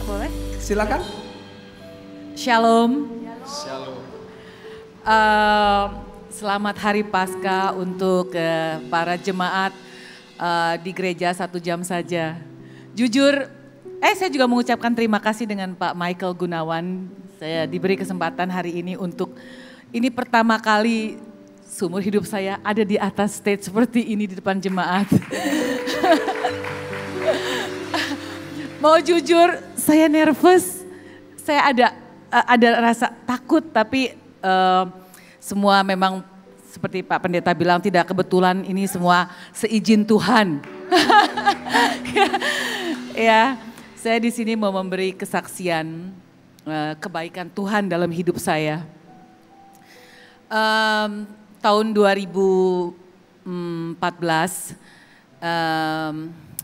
boleh? Silakan. Shalom. Shalom. Selamat Hari Paskah untuk para jemaat di gereja 1 jam saja. Jujur, saya juga mengucapkan terima kasih dengan Pak Michael Gunawan. Saya diberi kesempatan hari ini untuk, ini pertama kali seumur hidup saya ada di atas stage seperti ini di depan jemaat. Mau jujur, saya nervous, saya ada rasa takut, tapi semua memang seperti Pak Pendeta bilang tidak kebetulan, ini semua seizin Tuhan. Ya, saya di sini mau memberi kesaksian kebaikan Tuhan dalam hidup saya. Tahun 2014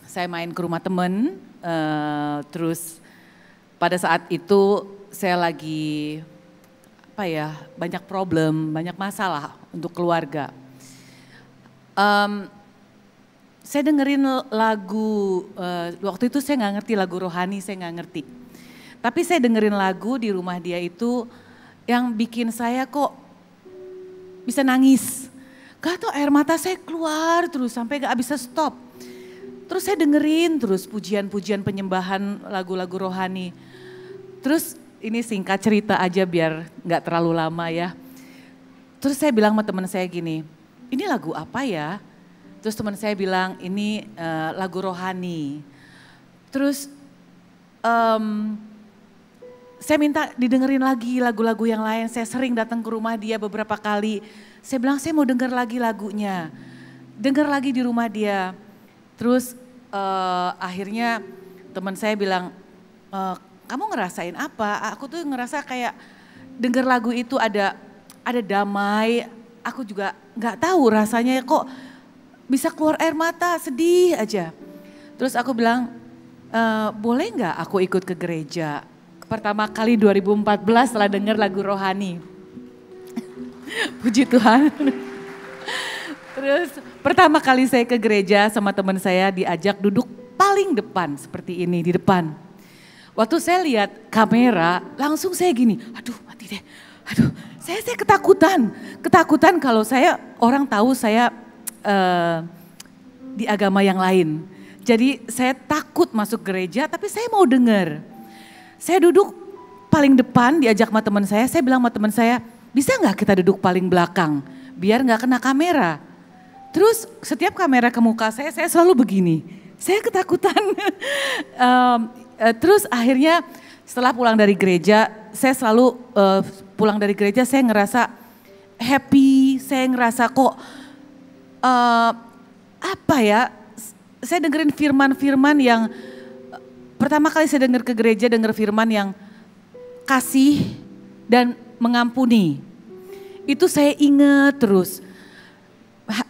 saya main ke rumah teman. Terus pada saat itu saya lagi banyak problem, banyak masalah untuk keluarga. Saya dengerin lagu, waktu itu saya nggak ngerti lagu rohani, saya nggak ngerti. Tapi saya dengerin lagu di rumah dia itu yang bikin saya kok bisa nangis. Gak tau air mata saya keluar terus sampai gak bisa stop. Terus saya dengerin terus pujian-pujian penyembahan lagu-lagu rohani. Terus ini singkat cerita aja biar gak terlalu lama ya. Terus saya bilang sama teman saya gini, ini lagu apa ya? Terus teman saya bilang ini lagu rohani. Terus saya minta didengerin lagi lagu-lagu yang lain. Saya sering datang ke rumah dia beberapa kali. Saya bilang saya mau denger lagi lagunya. Denger lagi di rumah dia. Terus akhirnya teman saya bilang, kamu ngerasain apa? Aku tuh ngerasa kayak denger lagu itu ada damai. Aku juga nggak tahu rasanya kok bisa keluar air mata, sedih aja. Terus aku bilang, boleh nggak aku ikut ke gereja? Pertama kali 2014 setelah denger lagu rohani. Puji Tuhan. Terus pertama kali saya ke gereja sama teman saya diajak duduk paling depan seperti ini di depan. Waktu saya lihat kamera langsung saya gini, aduh mati deh. Aduh saya ketakutan kalau orang tahu saya di agama yang lain. Jadi saya takut masuk gereja tapi saya mau dengar. Saya duduk paling depan diajak sama teman saya bilang sama teman saya, bisa nggak kita duduk paling belakang biar nggak kena kamera. Terus setiap kamera ke muka saya selalu begini, saya ketakutan. Terus akhirnya setelah pulang dari gereja, saya selalu pulang dari gereja saya ngerasa happy, saya ngerasa kok saya dengerin firman-firman yang pertama kali saya denger ke gereja, denger firman yang kasih dan mengampuni. Itu saya ingat terus.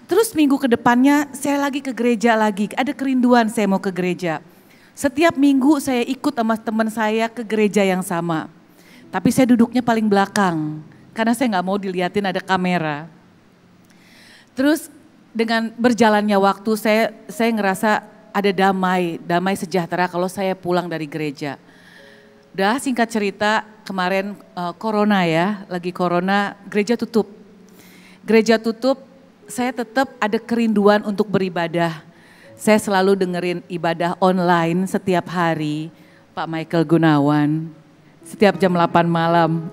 Terus minggu ke depannya saya lagi ke gereja lagi, ada kerinduan saya mau ke gereja. Setiap minggu saya ikut sama teman saya ke gereja yang sama. Tapi saya duduknya paling belakang, karena saya gak mau dilihatin ada kamera. Terus dengan berjalannya waktu saya ngerasa ada damai sejahtera kalau saya pulang dari gereja. Udah singkat cerita kemarin corona ya, lagi corona gereja tutup. Gereja tutup, saya tetap ada kerinduan untuk beribadah. Saya selalu dengerin ibadah online setiap hari, Pak Michael Gunawan, setiap jam 8 malam.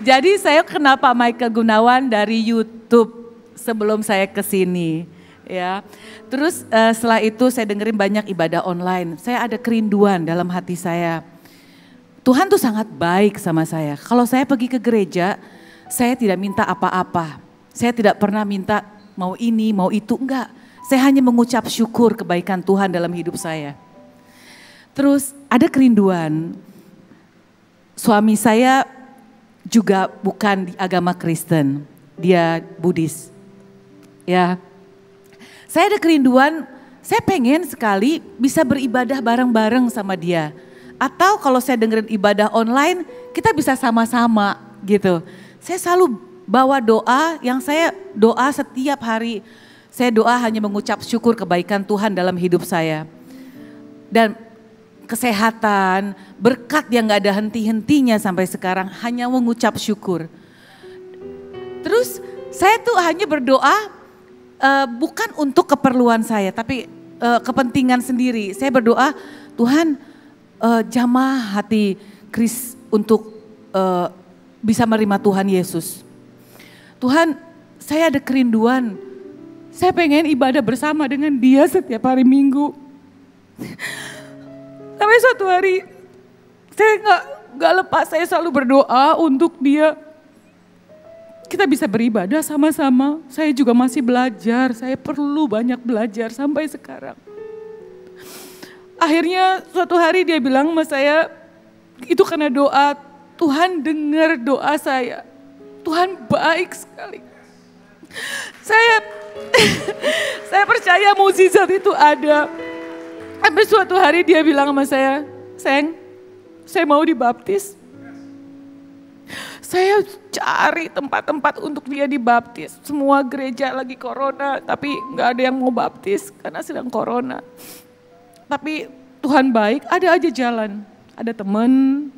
Jadi saya kenal Pak Michael Gunawan dari YouTube sebelum saya ke sini. Ya, terus setelah itu saya dengerin banyak ibadah online. Saya ada kerinduan dalam hati saya. Tuhan tuh sangat baik sama saya. Kalau saya pergi ke gereja, saya tidak minta apa-apa. Saya tidak pernah minta mau ini, mau itu, enggak. Saya hanya mengucap syukur kebaikan Tuhan dalam hidup saya. Terus ada kerinduan. Suami saya juga bukan di agama Kristen, dia Buddhis. Ya. Saya ada kerinduan, saya pengen sekali bisa beribadah bareng-bareng sama dia. Atau kalau saya dengerin ibadah online, kita bisa sama-sama gitu. Saya selalu bawa doa yang saya doa setiap hari. Saya doa hanya mengucap syukur kebaikan Tuhan dalam hidup saya. dan kesehatan, berkat yang gak ada henti-hentinya sampai sekarang, hanya mengucap syukur. Terus saya tuh hanya berdoa bukan untuk keperluan saya, tapi kepentingan sendiri. Saya berdoa, Tuhan jamah hati Chris untuk bisa menerima Tuhan Yesus. Tuhan, saya ada kerinduan, saya pengen ibadah bersama dengan dia setiap hari Minggu. Sampai suatu hari saya gak lepas, saya selalu berdoa untuk dia. Kita bisa beribadah sama-sama. Saya juga masih belajar, saya perlu banyak belajar sampai sekarang. Akhirnya suatu hari dia bilang sama saya, itu karena doa, Tuhan dengar doa saya. Tuhan baik sekali. Saya percaya mukjizat itu ada. Sampai suatu hari dia bilang sama saya, sayang, saya mau dibaptis. Saya cari tempat-tempat untuk dia dibaptis. Semua gereja lagi corona, tapi gak ada yang mau baptis karena sedang corona. Tapi Tuhan baik, ada aja jalan. Ada teman,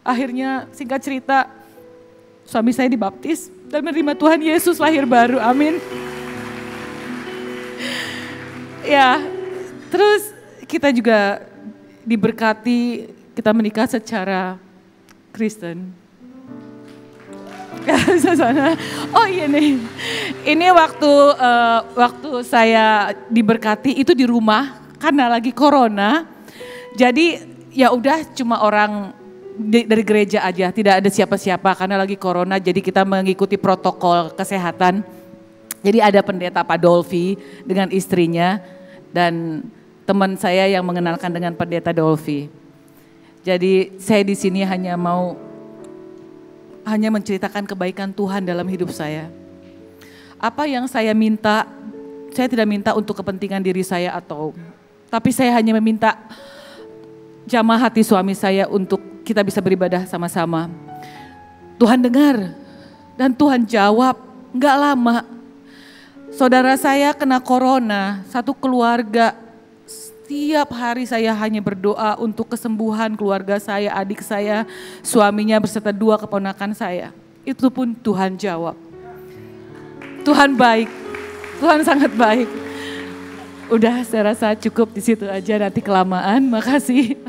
akhirnya singkat cerita, suami saya dibaptis dan menerima Tuhan Yesus lahir baru, amin. Ya, terus kita juga diberkati, kita menikah secara Kristen. Oh iya nih, ini waktu saya diberkati itu di rumah karena lagi corona. Jadi ya udah cuma orang dari gereja aja, tidak ada siapa-siapa karena lagi corona. Jadi kita mengikuti protokol kesehatan. Jadi ada pendeta Pak Dolfi dengan istrinya dan teman saya yang mengenalkan dengan pendeta Dolfi. Jadi saya di sini hanya menceritakan kebaikan Tuhan dalam hidup saya. Apa yang saya minta, saya tidak minta untuk kepentingan diri saya tapi saya hanya meminta jamah hati suami saya untuk kita bisa beribadah sama-sama. Tuhan dengar dan Tuhan jawab, enggak lama. Saudara saya kena corona, satu keluarga. Setiap hari saya hanya berdoa untuk kesembuhan keluarga saya, adik saya, suaminya beserta 2 keponakan saya. Itu pun Tuhan jawab. Tuhan baik, Tuhan sangat baik. Udah saya rasa cukup di situ aja, nanti kelamaan, makasih.